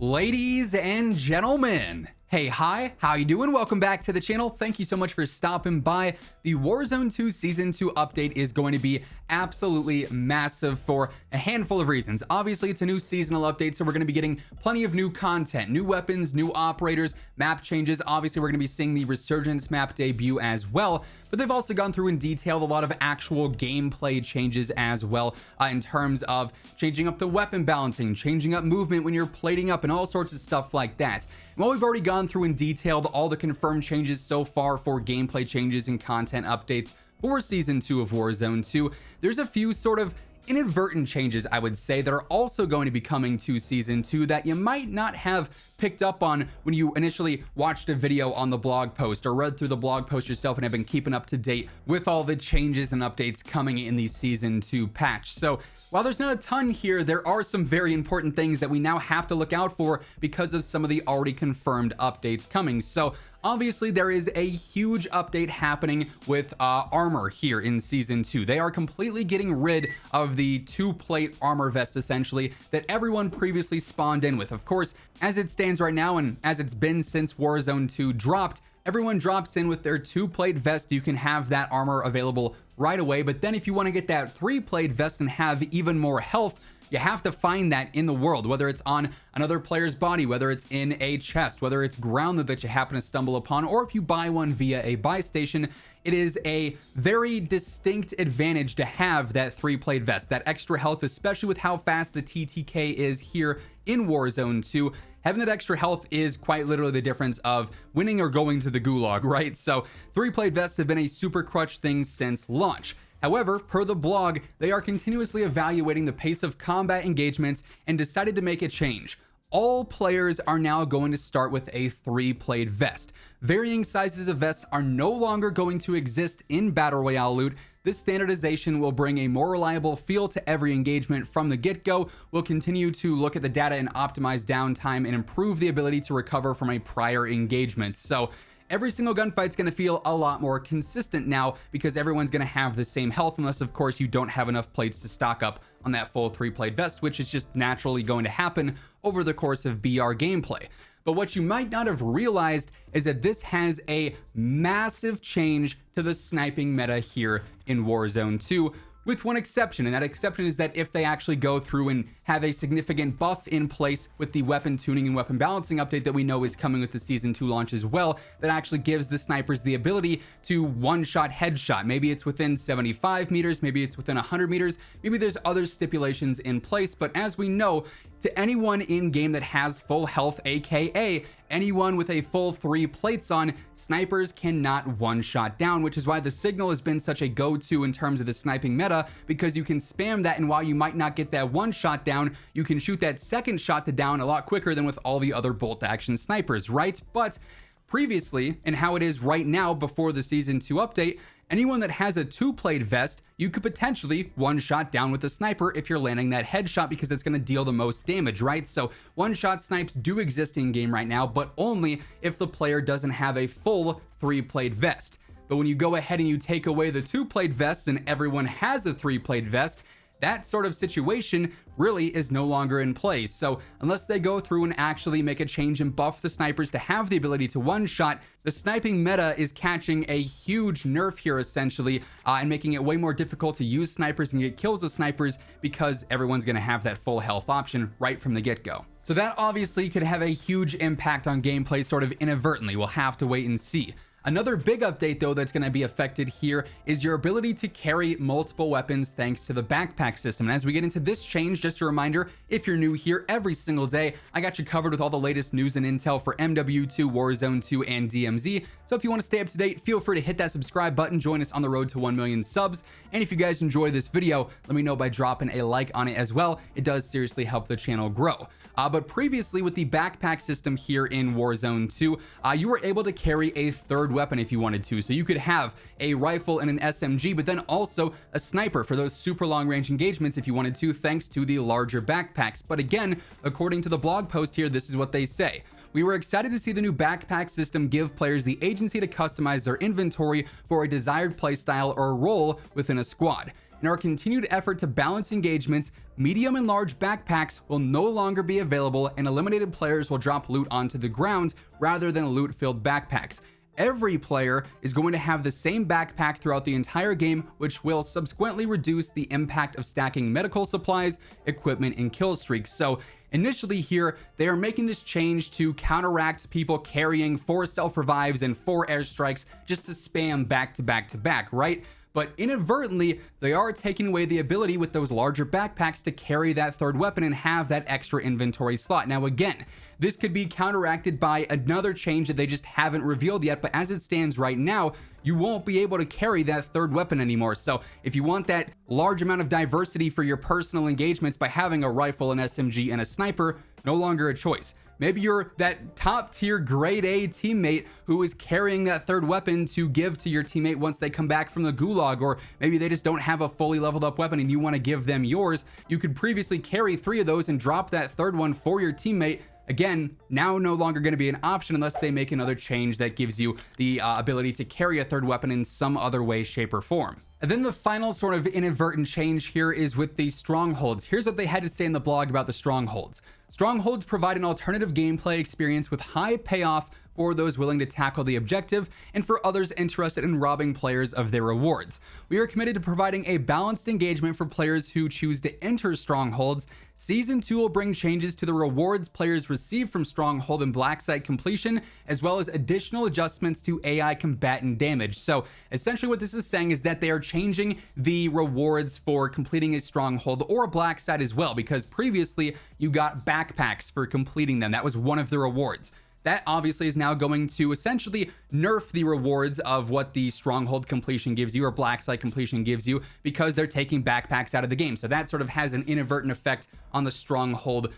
Ladies and gentlemen, hey, hi, how you doing? Welcome back to the channel. Thank you so much for stopping by. The Warzone 2 Season 2 update is going to be absolutely massive for a handful of reasons. Obviously, it's a new seasonal update, so we're going to be getting plenty of new content, new weapons, new operators, map changes. Obviously, we're going to be seeing the Resurgence map debut as well, but they've also gone through in detail a lot of actual gameplay changes as well, in terms of changing up the weapon balancing, changing up movement when you're plating up, and all sorts of stuff like that. And while we've already gone through in detail all the confirmed changes so far for gameplay changes and content updates for Season 2 of Warzone 2, there's a few sort of inadvertent changes, I would say, that are also going to be coming to Season 2 that you might not have picked up on when you initially watched a video on the blog post or read through the blog post yourself and have been keeping up to date with all the changes and updates coming in the Season 2 patch. So while there's not a ton here, there are some very important things that we now have to look out for because of some of the already confirmed updates coming. So obviously there is a huge update happening with armor here in Season 2. They are completely getting rid of the two-plate armor vest, essentially, that everyone previously spawned in with. Of course, as it stands right now and as it's been since Warzone 2 dropped, everyone drops in with their two-plate vest. You can have that armor available right away, but then if you want to get that three-plate vest and have even more health, you have to find that in the world, whether it's on another player's body, whether it's in a chest, whether it's grounded that you happen to stumble upon, or if you buy one via a buy station. It is a very distinct advantage to have that three-plate vest, that extra health, especially with how fast the TTK is here in Warzone 2. Having that extra health is quite literally the difference of winning or going to the gulag, right? So three-plate vests have been a super crutch thing since launch. However, per the blog, they are continuously evaluating the pace of combat engagements and decided to make a change. All players are now going to start with a three-plate vest. Varying sizes of vests are no longer going to exist in Battle Royale loot. This standardization will bring a more reliable feel to every engagement from the get-go. We'll continue to look at the data and optimize downtime and improve the ability to recover from a prior engagement. So every single gunfight's going to feel a lot more consistent now because everyone's going to have the same health, unless of course you don't have enough plates to stock up on that full three-plate vest, which is just naturally going to happen over the course of BR gameplay. But what you might not have realized is that this has a massive change to the sniping meta here in Warzone 2, with one exception, and that exception is that if they actually go through and have a significant buff in place with the weapon tuning and weapon balancing update that we know is coming with the Season 2 launch as well, that actually gives the snipers the ability to one-shot headshot. Maybe it's within 75 meters, maybe it's within 100 meters, maybe there's other stipulations in place, but as we know, to anyone in game that has full health, aka anyone with a full three plates on, snipers cannot one-shot down, which is why the signal has been such a go-to in terms of the sniping meta, because you can spam that, and while you might not get that one shot down, you can shoot that second shot to down a lot quicker than with all the other bolt action snipers, right? But previously, and how it is right now before the Season 2 update, anyone that has a two-plate vest, you could potentially one-shot down with a sniper if you're landing that headshot, because it's going to deal the most damage, right? So one-shot snipes do exist in game right now, but only if the player doesn't have a full three-plate vest. But when you go ahead and you take away the two-plate vests and everyone has a three-plate vest, that sort of situation really is no longer in place. So unless they go through and actually make a change and buff the snipers to have the ability to one-shot, the sniping meta is catching a huge nerf here, essentially, and making it way more difficult to use snipers and get kills with snipers, because everyone's going to have that full health option right from the get-go. So that obviously could have a huge impact on gameplay sort of inadvertently. We'll have to wait and see. Another big update, though, that's going to be affected here is your ability to carry multiple weapons thanks to the backpack system. And as we get into this change, just a reminder, if you're new here, every single day, I got you covered with all the latest news and intel for MW2, Warzone 2, and DMZ. So if you want to stay up to date, feel free to hit that subscribe button, join us on the road to 1 million subs. And if you guys enjoy this video, let me know by dropping a like on it as well. It does seriously help the channel grow. But previously with the backpack system here in Warzone 2, you were able to carry a third weapon if you wanted to. So you could have a rifle and an SMG, but then also a sniper for those super long range engagements if you wanted to, thanks to the larger backpacks. But again, according to the blog post here, this is what they say. We were excited to see the new backpack system give players the agency to customize their inventory for a desired playstyle or role within a squad. In our continued effort to balance engagements, medium and large backpacks will no longer be available, and eliminated players will drop loot onto the ground rather than loot-filled backpacks. Every player is going to have the same backpack throughout the entire game, which will subsequently reduce the impact of stacking medical supplies, equipment, and kill streaks. So initially here, they are making this change to counteract people carrying 4 self-revives and 4 airstrikes just to spam back to back to back, right? But inadvertently, they are taking away the ability with those larger backpacks to carry that third weapon and have that extra inventory slot. Now again, this could be counteracted by another change that they just haven't revealed yet, but as it stands right now, you won't be able to carry that third weapon anymore. So if you want that large amount of diversity for your personal engagements by having a rifle, an SMG, and a sniper, no longer a choice. Maybe you're that top tier grade A teammate who is carrying that third weapon to give to your teammate once they come back from the gulag, or maybe they just don't have a fully leveled up weapon and you want to give them yours. You could previously carry 3 of those and drop that third one for your teammate. Again, now no longer going to be an option unless they make another change that gives you the ability to carry a third weapon in some other way, shape, or form. And then the final sort of inadvertent change here is with the Strongholds. Here's what they had to say in the blog about the Strongholds. Strongholds provide an alternative gameplay experience with high payoff for those willing to tackle the objective and for others interested in robbing players of their rewards. We are committed to providing a balanced engagement for players who choose to enter Strongholds. Season 2 will bring changes to the rewards players receive from Stronghold and Black Site completion, as well as additional adjustments to AI combatant damage. So essentially what this is saying is that they are changing the rewards for completing a Stronghold or a Black Site as well, because previously you got backpacks for completing them. That was one of the rewards. That obviously is now going to essentially nerf the rewards of what the Stronghold completion gives you or Black Site completion gives you, because they're taking backpacks out of the game. So that sort of has an inadvertent effect on the Stronghold,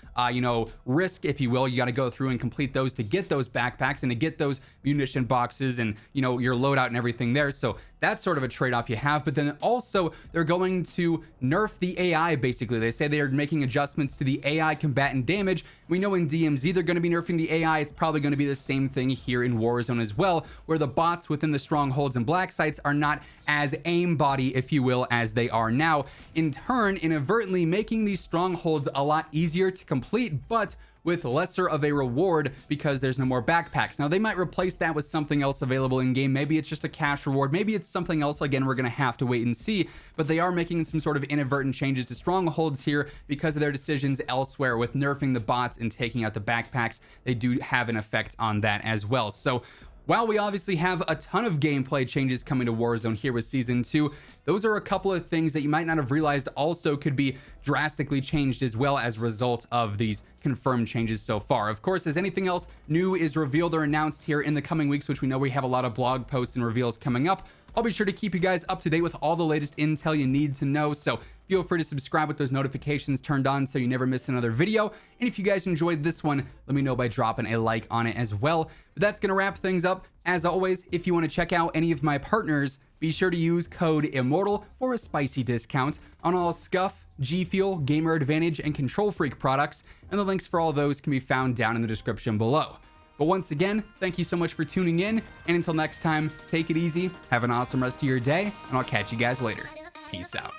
risk, if you will. You got to go through and complete those to get those backpacks and to get those munition boxes and, your loadout and everything there. So that's sort of a trade-off you have. But then also they're going to nerf the AI, basically. They say they are making adjustments to the AI combatant damage. We know in DMZ they're going to be nerfing the AI. It's probably going to be the same thing here in Warzone as well, where the bots within the Strongholds and Black Sites are not as aimbody, if you will, as they are now, in turn inadvertently making these Strongholds a lot easier to complete, but with lesser of a reward because there's no more backpacks. Now they might replace that with something else available in game. Maybe it's just a cash reward, maybe it's something else. Again, we're gonna have to wait and see, but they are making some sort of inadvertent changes to Strongholds here because of their decisions elsewhere with nerfing the bots and taking out the backpacks. They do have an effect on that as well. So while we obviously have a ton of gameplay changes coming to Warzone here with Season 2, those are a couple of things that you might not have realized also could be drastically changed as well as a result of these confirmed changes so far. Of course, as anything else new is revealed or announced here in the coming weeks, which we know we have a lot of blog posts and reveals coming up, I'll be sure to keep you guys up to date with all the latest intel you need to know. So feel free to subscribe with those notifications turned on so you never miss another video. And if you guys enjoyed this one, let me know by dropping a like on it as well. But that's going to wrap things up. As always, if you want to check out any of my partners, be sure to use code WhosImmortal for a spicy discount on all Scuff, G Fuel, Gamer Advantage, and Control Freak products. And the links for all those can be found down in the description below. But once again, thank you so much for tuning in. And until next time, take it easy, have an awesome rest of your day, and I'll catch you guys later. Peace out.